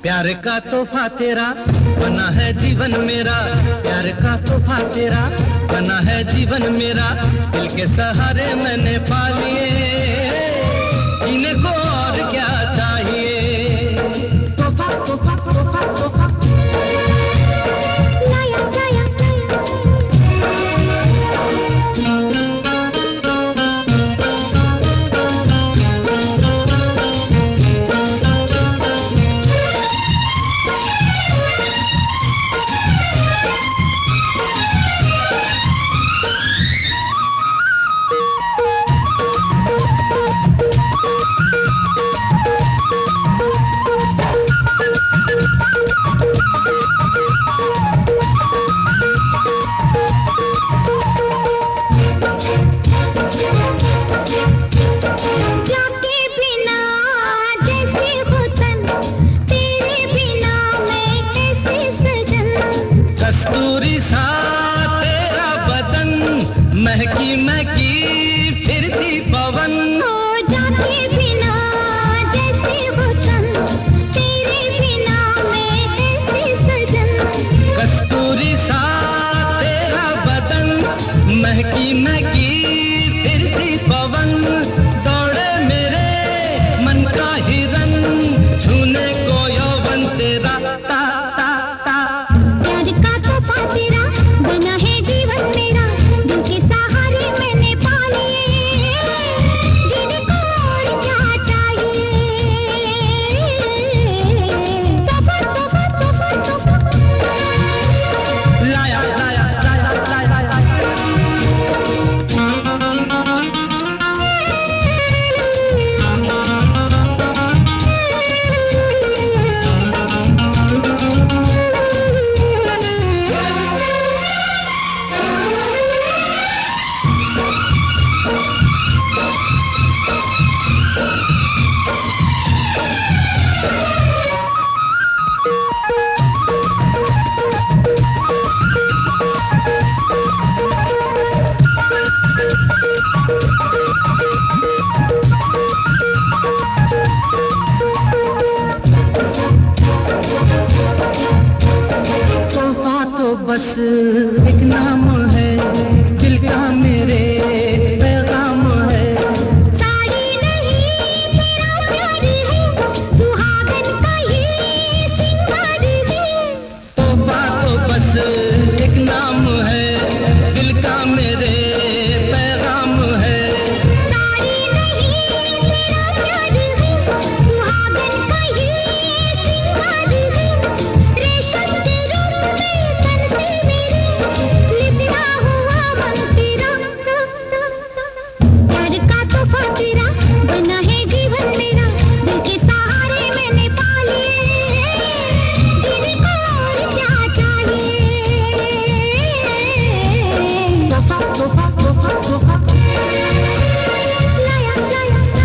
प्यार का तोहफा तेरा बना है जीवन मेरा, प्यार का तोहफा तेरा बना है जीवन मेरा, दिल के सहारे मैंने पा लिए, जीने को और क्या चाहिए। तोहफा तोहफा तोहफा तोहफा महकी महकी फिरती पवन हो जाते बिना जैसे वतन, तेरे बिना मैं कैसे सजन। कस्तूरी सा तेरा बदन, महकी महकी फिरती पवन, दौड़े मेरे मन का हिरन, छूने को यौवन तेरा ता ता ता। प्यार का तोहफा तेरा बना है जीवन मेरा, दिल के सहारे मैंने पा लिए, जीने को और क्या चाहिए। तोहफा तोहफा तोहफा तोहफा लाया लाया लाया लाया लाया। बस एक नाम है, दिल का मेरे पैगाम है। साड़ी नहीं तेरा प्यार है, सुहागन का ये सिंगार है। तोहफा तो बस एक नाम है, दिल का मेरे पैगाम है। साड़ी नहीं तेरा प्यार है, सुहागन का ये सिंगार है। रेशम के रूप में तन से मेरे लिपटा हुआ मन तेरा, प्यार का तोहफा तेरा बना है जीवन मेरा, दिल के सहारे मैंने पा लिए, जीने को और क्या चाहिए। तोहफा तोहफा तोहफा तोहफा लाया लाया लाया।